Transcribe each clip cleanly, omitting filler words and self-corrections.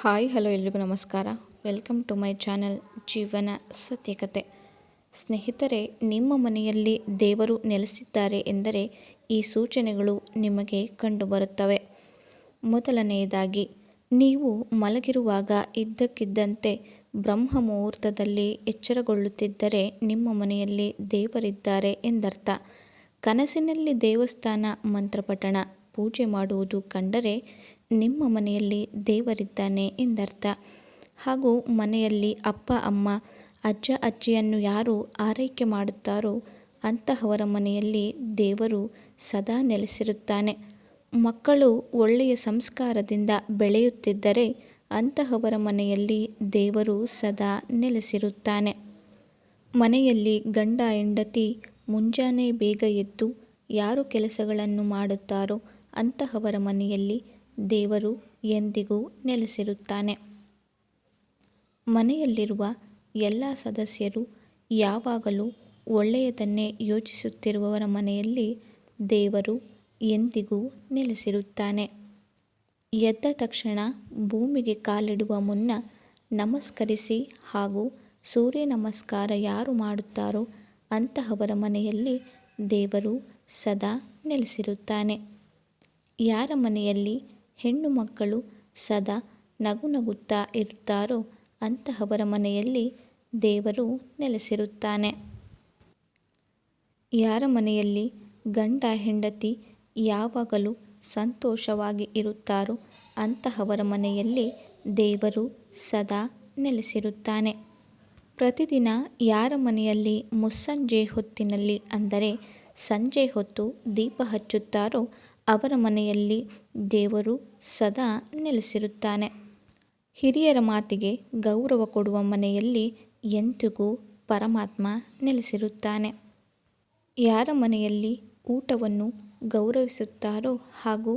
Hi hello ಎಲ್ರಿಗೂ ನಮಸ್ಕಾರ. Welcome to my channel ಜೀವನ ಸತ್ಯಕತೆ. ಸ್ನೇಹಿತರೆ, ನಿಮ್ಮ ಮನೆಯಲ್ಲಿ ದೇವರು ನೆಲೆಸಿದ್ದಾರೆ ಎಂದರೆ ಈ ಸೂಚನೆಗಳು ನಿಮಗೆ ಕಂಡುಬರುತ್ತವೆ. ಮೊದಲನೆಯದಾಗಿ, ನೀವು ಮಲಗಿರುವಾಗ ಇದ್ದಕ್ಕಿದ್ದಂತೆ ಬ್ರಹ್ಮ ಮುಹೂರ್ತದಲ್ಲಿ ಎಚ್ಚರಗೊಳ್ಳುತ್ತಿದ್ದರೆ ನಿಮ್ಮ ಮನೆಯಲ್ಲಿ ದೇವರಿದ್ದಾರೆ ಎಂದರ್ಥ. ಕನಸಿನಲ್ಲಿ ದೇವಸ್ಥಾನ, ಮಂತ್ರಪಠಣ, ಪೂಜೆ ಮಾಡುವುದು ಕಂಡರೆ ನಿಮ್ಮ ಮನೆಯಲ್ಲಿ ದೇವರಿದ್ದಾನೆ ಎಂದರ್ಥ. ಹಾಗೂ ಮನೆಯಲ್ಲಿ ಅಪ್ಪ ಅಮ್ಮ, ಅಜ್ಜ ಅಜ್ಜಿಯನ್ನು ಯಾರು ಆರೈಕೆ ಮಾಡುತ್ತಾರೋ ಅಂತಹವರ ಮನೆಯಲ್ಲಿ ದೇವರು ಸದಾ ನೆಲೆಸಿರುತ್ತಾನೆ. ಮಕ್ಕಳು ಒಳ್ಳೆಯ ಸಂಸ್ಕಾರದಿಂದ ಬೆಳೆಯುತ್ತಿದ್ದರೆ ಅಂತಹವರ ಮನೆಯಲ್ಲಿ ದೇವರು ಸದಾ ನೆಲೆಸಿರುತ್ತಾನೆ. ಮನೆಯಲ್ಲಿ ಗಂಡ ಹೆಂಡತಿ ಮುಂಜಾನೆ ಬೇಗ ಎದ್ದು ಯಾರು ಕೆಲಸಗಳನ್ನು ಮಾಡುತ್ತಾರೋ ಅಂತಹವರ ಮನೆಯಲ್ಲಿ ದೇವರು ಎಂದಿಗೂ ನೆಲೆಸಿರುತ್ತಾನೆ. ಮನೆಯಲ್ಲಿರುವ ಎಲ್ಲ ಸದಸ್ಯರು ಯಾವಾಗಲೂ ಒಳ್ಳೆಯದನ್ನೇ ಯೋಚಿಸುತ್ತಿರುವವರ ಮನೆಯಲ್ಲಿ ದೇವರು ಎಂದಿಗೂ ನೆಲೆಸಿರುತ್ತಾನೆ. ಎದ್ದ ತಕ್ಷಣ ಭೂಮಿಗೆ ಕಾಲಿಡುವ ಮುನ್ನ ನಮಸ್ಕರಿಸಿ ಹಾಗೂ ಸೂರ್ಯ ನಮಸ್ಕಾರ ಯಾರು ಮಾಡುತ್ತಾರೋ ಅಂತಹವರ ಮನೆಯಲ್ಲಿ ದೇವರು ಸದಾ ನೆಲೆಸಿರುತ್ತಾನೆ. ಯಾರ ಮನೆಯಲ್ಲಿ ಹೆಣ್ಣು ಮಕ್ಕಳು ಸದಾ ನಗುತ್ತಾ ಇರುತ್ತಾರೋ ಅಂತಹವರ ಮನೆಯಲ್ಲಿ ದೇವರು ನೆಲೆಸಿರುತ್ತಾನೆ. ಯಾರ ಮನೆಯಲ್ಲಿ ಗಂಡ ಹೆಂಡತಿ ಯಾವಾಗಲೂ ಸಂತೋಷವಾಗಿ ಇರುತ್ತಾರೋ ಅಂತಹವರ ಮನೆಯಲ್ಲಿ ದೇವರು ಸದಾ ನೆಲೆಸಿರುತ್ತಾನೆ. ಪ್ರತಿದಿನ ಯಾರ ಮನೆಯಲ್ಲಿ ಮುಸ್ಸಂಜೆ ಹೊತ್ತಿನಲ್ಲಿ ಅಂದರೆ ಸಂಜೆ ಹೊತ್ತು ದೀಪ ಹಚ್ಚುತ್ತಾರೋ ಅವರ ಮನೆಯಲ್ಲಿ ದೇವರು ಸದಾ ನೆಲೆಸಿರುತ್ತಾನೆ. ಹಿರಿಯರ ಮಾತಿಗೆ ಗೌರವ ಕೊಡುವ ಮನೆಯಲ್ಲಿ ಎಂದಿಗೂ ಪರಮಾತ್ಮ ನೆಲೆಸಿರುತ್ತಾನೆ. ಯಾರ ಮನೆಯಲ್ಲಿ ಊಟವನ್ನು ಗೌರವಿಸುತ್ತಾರೋ ಹಾಗೂ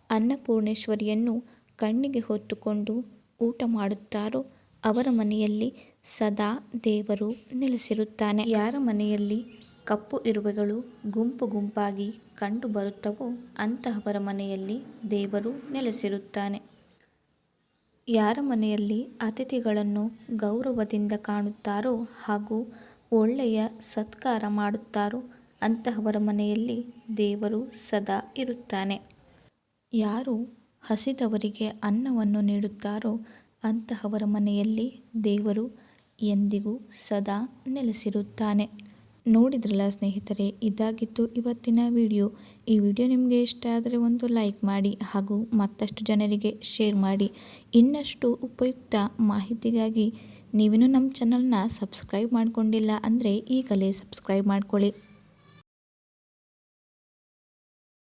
ಅನ್ನಪೂರ್ಣೇಶ್ವರಿಯನ್ನು ಕಣ್ಣಿಗೆ ಹೊತ್ತುಕೊಂಡು ಊಟ ಮಾಡುತ್ತಾರೋ ಅವರ ಮನೆಯಲ್ಲಿ ಸದಾ ದೇವರು ನೆಲೆಸಿರುತ್ತಾನೆ. ಯಾರ ಮನೆಯಲ್ಲಿ ಕಪ್ಪು ಇರುವೆಗಳು ಗುಂಪು ಗುಂಪಾಗಿ ಕಂಡು ಬರುತ್ತವೋ ಅಂತಹವರ ಮನೆಯಲ್ಲಿ ದೇವರು ನೆಲೆಸಿರುತ್ತಾನೆ. ಯಾರ ಮನೆಯಲ್ಲಿ ಅತಿಥಿಗಳನ್ನು ಗೌರವದಿಂದ ಕಾಣುತ್ತಾರೋ ಹಾಗೂ ಒಳ್ಳೆಯ ಸತ್ಕಾರ ಮಾಡುತ್ತಾರೋ ಅಂತಹವರ ಮನೆಯಲ್ಲಿ ದೇವರು ಸದಾ ಇರುತ್ತಾನೆ. ಯಾರು ಹಸಿದವರಿಗೆ ಅನ್ನವನ್ನು ನೀಡುತ್ತಾರೋ ಅಂತಹವರ ಮನೆಯಲ್ಲಿ ದೇವರು ಎಂದಿಗೂ ಸದಾ ನೆಲೆಸಿರುತ್ತಾನೆ. ನೋಡಿದ್ರಲ್ಲ ಸ್ನೇಹಿತರೆ, ಇದಾಗಿತ್ತು ಇವತ್ತಿನ ವಿಡಿಯೋ. ಈ ವಿಡಿಯೋ ನಿಮಗೆ ಇಷ್ಟ ಆದರೆ ಒಂದು ಲೈಕ್ ಮಾಡಿ ಹಾಗೂ ಮತ್ತಷ್ಟು ಜನರಿಗೆ ಶೇರ್ ಮಾಡಿ. ಇನ್ನಷ್ಟು ಉಪಯುಕ್ತ ಮಾಹಿತಿಗಾಗಿ ನೀವಿನ್ನೂ ನಮ್ಮ ಚಾನಲ್ನ ಸಬ್ಸ್ಕ್ರೈಬ್ ಮಾಡಿಕೊಂಡಿಲ್ಲ ಅಂದರೆ ಈಗಲೇ ಸಬ್ಸ್ಕ್ರೈಬ್ ಮಾಡ್ಕೊಳ್ಳಿ.